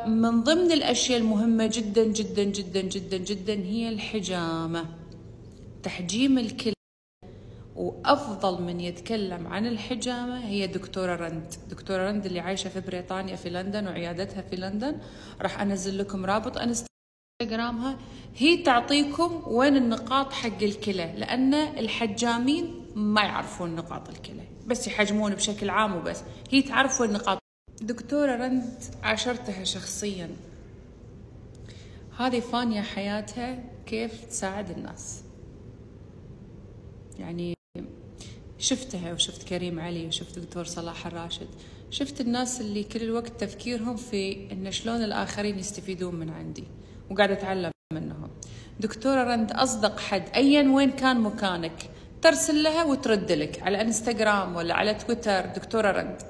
من ضمن الأشياء المهمة جدا جدا جدا جدا جدا هي الحجامة، تحجيم الكلى. وأفضل من يتكلم عن الحجامة هي دكتورة رند. دكتورة رند اللي عايشة في بريطانيا في لندن وعيادتها في لندن، راح أنزل لكم رابط انستغرامها. هي تعطيكم وين النقاط حق الكلى، لأن الحجامين ما يعرفون نقاط الكلى، بس يحجمون بشكل عام وبس. هي تعرف وين نقاط. دكتورة رند عاشرتها شخصيا، هذه فانية حياتها كيف تساعد الناس. يعني شفتها وشفت كريم علي وشفت دكتور صلاح الراشد، شفت الناس اللي كل الوقت تفكيرهم في إن شلون الآخرين يستفيدون من عندي، وقاعدة أتعلم منهم. دكتورة رند أصدق حد أيا وين كان مكانك، ترسل لها وترد لك على انستغرام ولا على تويتر دكتورة رند،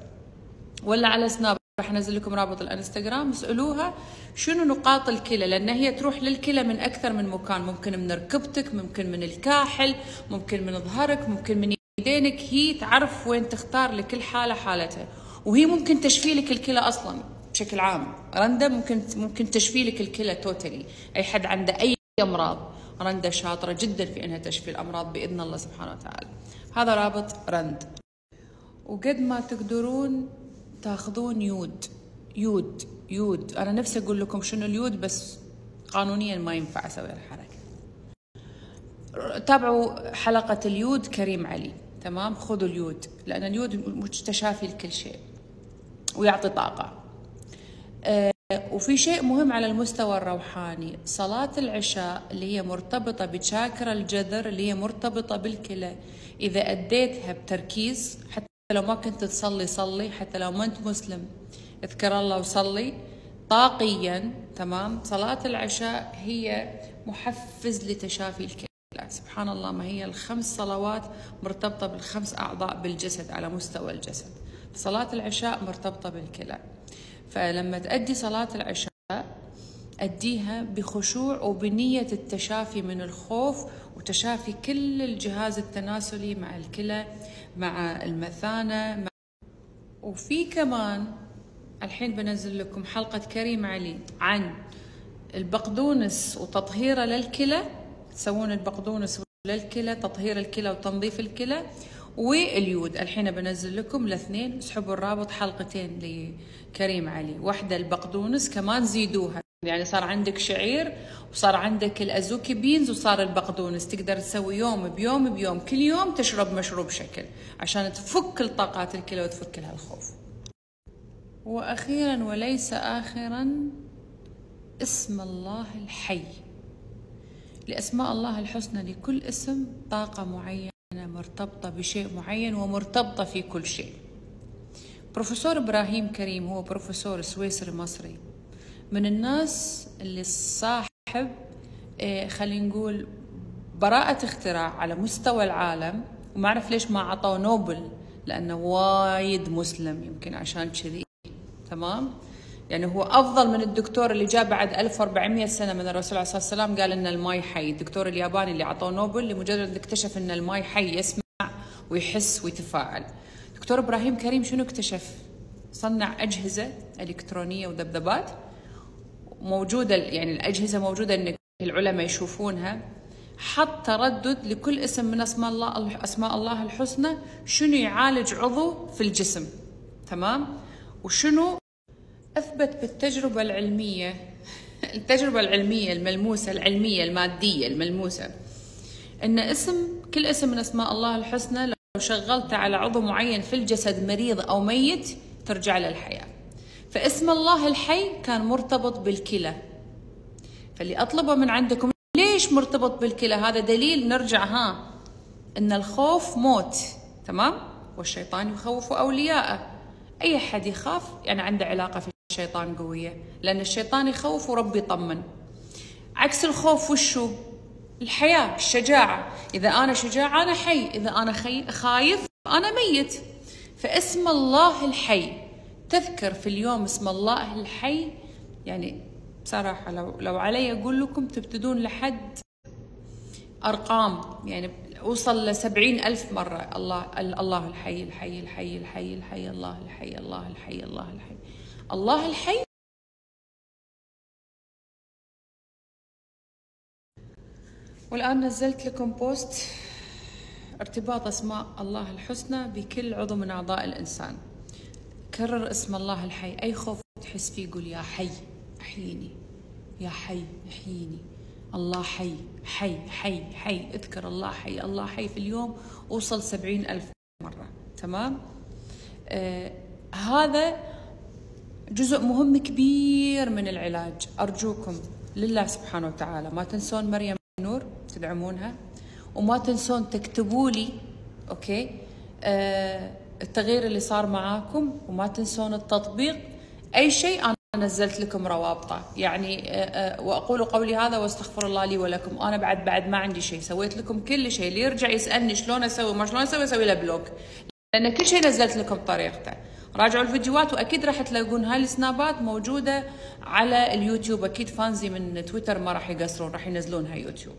ولا على سناب. راح انزل لكم رابط الانستغرام، اسالوها شنو نقاط الكلى، لان هي تروح للكلى من اكثر من مكان، ممكن من ركبتك، ممكن من الكاحل، ممكن من ظهرك، ممكن من يدينك. هي تعرف وين تختار لكل حاله حالتها، وهي ممكن تشفي لك الكلى اصلا بشكل عام. رندا ممكن تشفي لك الكلى توتالي. اي حد عنده اي امراض، رندا شاطره جدا في انها تشفي الامراض باذن الله سبحانه وتعالى. هذا رابط رند. وقد ما تقدرون تاخذون يود. انا نفسي اقول لكم شنو اليود، بس قانونيا ما ينفع اسوي الحركه. تابعوا حلقه اليود كريم علي، تمام؟ خذوا اليود، لان اليود متشافي لكل شيء ويعطي طاقه. وفي شيء مهم على المستوى الروحاني، صلاة العشاء اللي هي مرتبطة بشاكرا الجذر، اللي هي مرتبطة بالكلى، إذا أديتها بتركيز، حتى لو ما كنت تصلي صلي، حتى لو ما أنت مسلم اذكر الله وصلي طاقيا، تمام؟ صلاة العشاء هي محفز لتشافي الكلى. سبحان الله، ما هي الخمس صلوات مرتبطة بالخمس أعضاء بالجسد على مستوى الجسد، صلاة العشاء مرتبطة بالكلى. فلما تأدي صلاة العشاء أديها بخشوع وبنية التشافي من الخوف، وتشافي كل الجهاز التناسلي مع الكلى مع المثانة. وفي كمان الحين بنزل لكم حلقة كريم علي عن البقدونس وتطهيره للكلى. تسوون البقدونس للكلى، تطهير الكلى وتنظيف الكلى، واليود. الحين بنزل لكم الاثنين، اسحبوا الرابط، حلقتين لكريم علي، واحدة البقدونس كمان زيدوها، يعني صار عندك شعير وصار عندك الأزوكي بينز وصار البقدونس. تقدر تسوي يوم بيوم بيوم، كل يوم تشرب مشروب شكل عشان تفك الطاقات الكلى وتفك لها الخوف. وأخيرا وليس آخرا، اسم الله الحي. لأسماء الله الحسنى لكل اسم طاقة معينة مرتبطة بشيء معين ومرتبطة في كل شيء. بروفيسور إبراهيم كريم هو بروفيسور سويسري مصري، من الناس اللي صاحب خلينا نقول براءة اختراع على مستوى العالم، وما أعرف ليش ما عطوا نوبل، لأنه وايد مسلم يمكن عشان كذي، تمام؟ يعني هو أفضل من الدكتور اللي جاء بعد 1400 سنة من الرسول عليه الصلاة والسلام قال إن الماء حي. الدكتور الياباني اللي عطوه نوبل لمجرد اكتشف إن الماء حي، يسمع ويحس ويتفاعل. دكتور إبراهيم كريم شنو اكتشف؟ صنع أجهزة إلكترونية وذبذبات موجودة، يعني الأجهزة موجودة إن العلماء يشوفونها. حط تردد لكل اسم من أسماء الله الحسنى، شنو يعالج عضو في الجسم، تمام؟ وشنو أثبت بالتجربة العلمية التجربة العلمية الملموسة، العلمية المادية الملموسة، إن كل اسم من أسماء الله الحسنى لو شغلته على عضو معين في الجسد مريض أو ميت ترجع له الحياة. فاسم الله الحي كان مرتبط بالكلى. فاللي أطلبه من عندكم، ليش مرتبط بالكلى؟ هذا دليل نرجع إن الخوف موت، تمام؟ والشيطان يخوف أولياءه. أي حد يخاف يعني عنده علاقة في الشيطان قوية، لأن الشيطان يخوف وربي يطمن. عكس الخوف وشو؟ الحياة، الشجاعة. إذا أنا شجاع أنا حي، إذا أنا خايف أنا ميت. فاسم الله الحي، تذكر في اليوم اسم الله الحي. يعني بصراحة لو علي أقول لكم تبتدون لحد أرقام، يعني وصل ل70,000 مرة الله الحي الحي الحي الحي الحي الله الحي الله الحي الله الحي الله الحي. والآن نزلت لكم بوست ارتباط أسماء الله الحسنى بكل عضو من أعضاء الإنسان. كرر اسم الله الحي، أي خوف تحس فيه قول يا حي أحييني، يا حي أحييني، الله حي حي حي حي. اذكر الله حي الله حي في اليوم وصل 70,000 مرة. تمام؟ هذا جزء مهم كبير من العلاج. أرجوكم لله سبحانه وتعالى ما تنسون مريم نور تدعمونها، وما تنسون تكتبوا لي أوكي التغيير اللي صار معاكم، وما تنسون التطبيق. أي شيء أنا نزلت لكم روابطه يعني، وأقول قولي هذا واستغفر الله لي ولكم. أنا بعد ما عندي شيء، سويت لكم كل شيء. اللي يرجع يسألني شلون أسوي ما شلون أسوي له بلوك، لأن كل شيء نزلت لكم طريقته. راجعوا الفيديوهات، وأكيد راح تلاقون هاي السنابات موجودة على اليوتيوب. أكيد فانزي من تويتر ما راح يقصرون، راح ينزلونها يوتيوب.